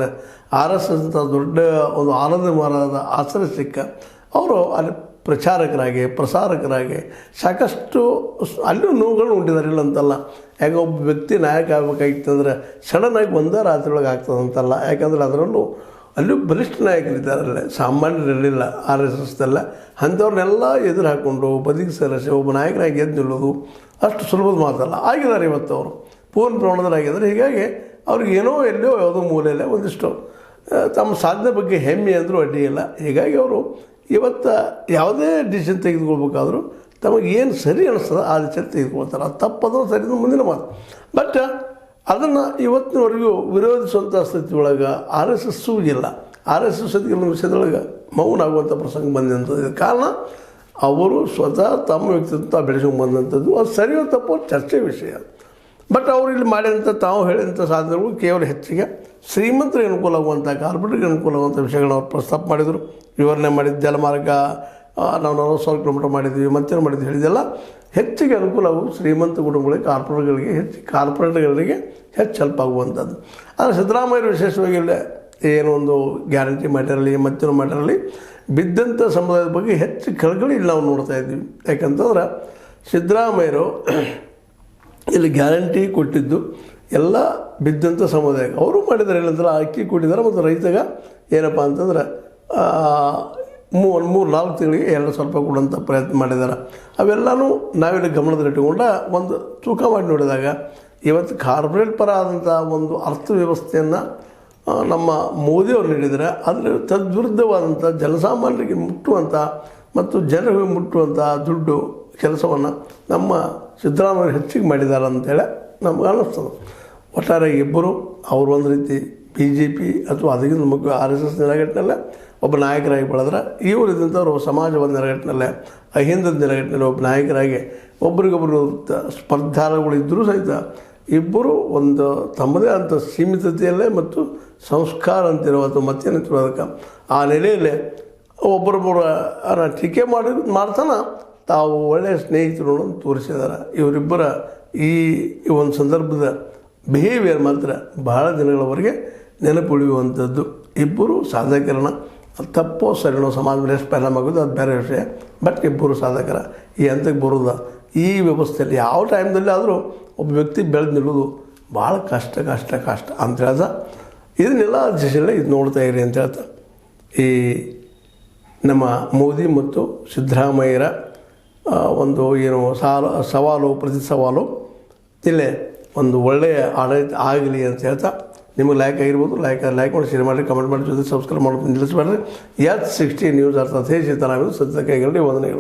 R S S ಅಂತ ದೊಡ್ಡ ಒಂದು ಆನಂದ ಮರದ ಆಸರೆ ಸಿಕ್ಕ ಅವರು ಅಲ್ಲಿ ಪ್ರಚಾರಕರಾಗಿ ಪ್ರಸಾರಕರಾಗಿ ಸಾಕಷ್ಟು ಅಲ್ಲೂ ನೋವುಗಳು ಉಂಟಿದ್ದಾರೆ ಇಲ್ಲ ಅಂತಲ್ಲ. ಯಾಕೆ ಒಬ್ಬ ವ್ಯಕ್ತಿ ನಾಯಕ ಆಗಬೇಕಾಗಿತ್ತಂದ್ರೆ ಸಡನ್ನಾಗಿ ಒಂದೇ ರಾತ್ರಿಯೊಳಗೆ ಆಗ್ತದಂತಲ್ಲ. ಯಾಕಂದರೆ ಅದರಲ್ಲೂ ಅಲ್ಲೂ ಬಲಿಷ್ಠ ನಾಯಕರಿದ್ದಾರಲ್ಲ, ಸಾಮಾನ್ಯರಿರಲಿಲ್ಲ ಆರ್ ಎಸ್ ಎಸ್ದೆಲ್ಲ. ಅಂಥವ್ರನ್ನೆಲ್ಲ ಎದುರು ಹಾಕ್ಕೊಂಡು ಬದುಕಿ ಸರಿಸಿ ಒಬ್ಬ ನಾಯಕನಾಗಿ ಎದ್ದು ನಿಲ್ಲೋದು ಅಷ್ಟು ಸುಲಭದ ಮಾತಲ್ಲ. ಆಗಿದ್ದಾರೆ ಇವತ್ತು ಅವರು ಪೂರ್ಣ ಪ್ರಮಾಣದಲ್ಲಾಗಿದ್ದಾರೆ. ಹೀಗಾಗಿ ಅವ್ರಿಗೆ ಏನೋ ಎಲ್ಲೋ ಯಾವುದೋ ಮೂಲೆಯಲ್ಲೇ ಒಂದಿಷ್ಟು ತಮ್ಮ ಸಾಧನೆ ಬಗ್ಗೆ ಹೆಮ್ಮೆ ಅಂದರೂ ಅಡ್ಡಿ ಇಲ್ಲ. ಹೀಗಾಗಿ ಅವರು ಇವತ್ತು ಯಾವುದೇ ಡಿಸಿಷನ್ ತೆಗೆದುಕೊಳ್ಬೇಕಾದ್ರೂ ತಮಗೆ ಏನು ಸರಿ ಅನ್ನಿಸ್ತದೆ ಆ ಡಿಸಿಷನ್ ತೆಗೆದುಕೊಳ್ತಾರೆ. ಅದು ತಪ್ಪದು ಸರಿ ಮುಂದಿನ ಮಾತು. ಬಟ್ ಅದನ್ನು ಇವತ್ತಿನವರೆಗೂ ವಿರೋಧಿಸುವಂಥ ಸ್ಥಿತಿ ಒಳಗೆ ಆರ್ ಎಸ್ ಎಸ್ಸೂ ಇಲ್ಲ. ಆರ್ ಎಸ್ ಎಸ್ ಕೆಲವೊಂದು ವಿಷಯದೊಳಗೆ ಮೌನ ಆಗುವಂಥ ಪ್ರಸಂಗ ಬಂದಂಥದ್ದು. ಕಾರಣ ಅವರು ಸ್ವತಃ ತಮ್ಮ ವ್ಯಕ್ತಿತ್ವ ಬೆಳೆಸ್ಕೊಂಡು ಬಂದಂಥದ್ದು. ಅದು ಸರಿಯೋ ತಪ್ಪು ಚರ್ಚೆ ವಿಷಯ. ಬಟ್ ಅವರು ಇಲ್ಲಿ ಮಾಡಿದಂಥ ತಾವು ಹೇಳಿದಂಥ ಸಾಧನೆಗಳು ಕೇವಲ ಹೆಚ್ಚಿಗೆ ಶ್ರೀಮಂತರಿಗೆ ಅನುಕೂಲ ಆಗುವಂಥ ಕಾರ್ಪೊರೇಟ್ರಿಗೆ ಅನುಕೂಲ ಆಗುವಂಥ ವಿಷಯಗಳನ್ನ ಅವ್ರು ಪ್ರಸ್ತಾಪ ಮಾಡಿದರು, ವಿವರಣೆ ಮಾಡಿದ್ದು. ಜಲಮಾರ್ಗ ನಾವು 40,000 ಕಿಲೋಮೀಟರ್ ಮಾಡಿದ್ವಿ, ಮತ್ತೇನು ಮಾಡಿದ್ವಿ ಹೇಳಿದ್ದೆಲ್ಲ ಹೆಚ್ಚಿಗೆ ಅನುಕೂಲ ಆಗುವುದು ಶ್ರೀಮಂತ ಕುಟುಂಬಗಳಿಗೆ, ಕಾರ್ಪೊರೇಟ್ಗಳಿಗೆ ಹೆಚ್ಚು ಹೆಲ್ಪ್ ಆಗುವಂಥದ್ದು. ಆದರೆ ಸಿದ್ದರಾಮಯ್ಯರು ವಿಶೇಷವಾಗಿ ಇಲ್ಲ ಏನೋ ಒಂದು ಗ್ಯಾರಂಟಿ ಮಾಡಿರಲಿ ಮತ್ತೇನು ಮಾಡಿರಲಿ ಬಿದ್ದಂಥ ಸಮುದಾಯದ ಬಗ್ಗೆ ಹೆಚ್ಚು ಕಳಕಳಿ ಇಲ್ಲಿ ನಾವು ನೋಡ್ತಾ ಇದ್ವಿ. ಯಾಕಂತಂದ್ರೆ ಸಿದ್ದರಾಮಯ್ಯರು ಇಲ್ಲಿ ಗ್ಯಾರಂಟಿ ಕೊಟ್ಟಿದ್ದು ಎಲ್ಲ ಬಿದ್ದಂಥ ಸಮುದಾಯಕ್ಕೆ ಅವರು ಮಾಡಿದ್ದಾರೆ. ಇಲ್ಲಂದ್ರೆ ಅಕ್ಕಿ ಕೊಟ್ಟಿದ್ದಾರೆ ಮತ್ತು ರೈತಗೆ ಏನಪ್ಪ ಅಂತಂದ್ರೆ 3-4 ತಿಂಗಳಿಗೆ 200 ರೂಪಾಯಿ ಕೊಡುವಂಥ ಪ್ರಯತ್ನ ಮಾಡಿದ್ದಾರೆ. ಅವೆಲ್ಲನೂ ನಾವಿಲ್ಲಿ ಗಮನದಲ್ಲಿಟ್ಟುಕೊಂಡ ಒಂದು ತೂಕ ಮಾಡಿ ನೋಡಿದಾಗ ಇವತ್ತು ಕಾರ್ಪೊರೇಟ್ ಪರ ಆದಂಥ ಒಂದು ಅರ್ಥವ್ಯವಸ್ಥೆಯನ್ನು ನಮ್ಮ ಮೋದಿಯವರು ನೀಡಿದರೆ ಅದರ ತದ್ವಿರುದ್ಧವಾದಂಥ ಜನಸಾಮಾನ್ಯರಿಗೆ ಮುಟ್ಟುವಂಥ ಮತ್ತು ಜನರಿಗೆ ಮುಟ್ಟುವಂಥ ದುಡ್ಡು ಕೆಲಸವನ್ನು ನಮ್ಮ ಸಿದ್ದರಾಮಯ್ಯ ಹೆಚ್ಚಿಗೆ ಮಾಡಿದ್ದಾರೆ ಅಂತೇಳಿ ನಮ್ಗೆ ಅನ್ನಿಸ್ತದೆ. ಒಟ್ಟಾರೆ ಇಬ್ಬರು ಅವರು ಒಂದು ರೀತಿ BJP ಅಥವಾ ಅದಕ್ಕಿಂತ ಮುಖ್ಯ RSS ನೆಲೆಗಟ್ಟಿನಲ್ಲೇ ಒಬ್ಬ ನಾಯಕರಾಗಿ ಬೆಳೆದ್ರೆ, ಇವರು ಇದ್ದಂಥವ್ರು ಸಮಾಜವಾದ ನೆಲೆಗಟ್ಟಿನಲ್ಲೇ ಅಹಿಂದದ ನೆಲೆಗಟ್ಟಿನಲ್ಲಿ ಒಬ್ಬ ನಾಯಕರಾಗಿ ಒಬ್ರಿಗೊಬ್ಬರು ಸ್ಪರ್ಧಾಳುಗಳಿದ್ದರೂ ಸಹಿತ ಇಬ್ಬರು ಒಂದು ತಮ್ಮದೇ ಅಂಥ ಸೀಮಿತತೆಯಲ್ಲೇ ಮತ್ತು ಸಂಸ್ಕಾರ ಅಂತಿರೋ ಅಥವಾ ಮತ್ತೇನಂತಿರೋ ಅದಕ್ಕೆ ಆ ನೆಲೆಯಲ್ಲೇ ಒಬ್ಬರೊಬ್ಬರ ಟೀಕೆ ಮಾಡ್ತಾನೆ ತಾವು ಒಳ್ಳೆಯ ಸ್ನೇಹಿತರು ಅಂತ ತೋರಿಸಿದ್ದಾರೆ. ಇವರಿಬ್ಬರ ಈ ಒಂದು ಸಂದರ್ಭದ ಬಿಹೇವಿಯರ್ ಮಾತ್ರ ಬಹಳ ದಿನಗಳವರೆಗೆ ನೆನಪುಳಿಯುವಂಥದ್ದು. ಇಬ್ಬರು ಸಾಧಕರನ್ನ ತಪ್ಪೋ ಸರಿನೋ ಸಮಾಜದಲ್ಲಿ ಎಷ್ಟು ಪರಿಣಾಮ ಆಗೋದು ಅದು ಬೇರೆ ವಿಷಯ. ಬಟ್ ಇಬ್ಬರು ಸಾಧಕರ ಈ ಹಂತಕ್ಕೆ ಬರೋದು ಈ ವ್ಯವಸ್ಥೆಯಲ್ಲಿ ಯಾವ ಟೈಮ್ದಲ್ಲಿ ಆದರೂ ಒಬ್ಬ ವ್ಯಕ್ತಿ ಬೆಳೆದು ನಿಲ್ಲೋದು ಭಾಳ ಕಷ್ಟ ಅಂತ ಹೇಳ್ದ. ಇದನ್ನೆಲ್ಲ ದಿಶೆಯಲ್ಲಿ ಇದು ನೋಡ್ತಾ ಇರಿ ಅಂತ ಹೇಳ್ತಾ ಈ ನಮ್ಮ ಮೋದಿ ಮತ್ತು ಸಿದ್ದರಾಮಯ್ಯರ ಒಂದು ಏನು ಸವಾಲು ಪ್ರತಿ ಸವಾಲು ಇಲ್ಲೇ ಒಂದು ಒಳ್ಳೆಯ ಆಡಳಿತ ಆಗಲಿ ಅಂತ ಹೇಳ್ತಾ, ನಿಮಗೆ ಲೈಕ್ ಆಗಿರ್ಬೋದು, ಲೈಕ್ ಮಾಡಿ, ಶೇರ್ ಮಾಡಿ, ಕಮೆಂಟ್ ಮಾಡಿ, ಜೊತೆ ಸಬ್ಸ್ಕ್ರೈಬ್ ಮಾಡೋದು ನಿಲ್ಲಿಸಬೇಡ್ರಿ. H60 ನ್ಯೂಸ್ ಅರ್ಥಾತ್ ಹೇಗೆ ಸತ್ಯಕ್ಕೆ ವಂದನೆಗಳು.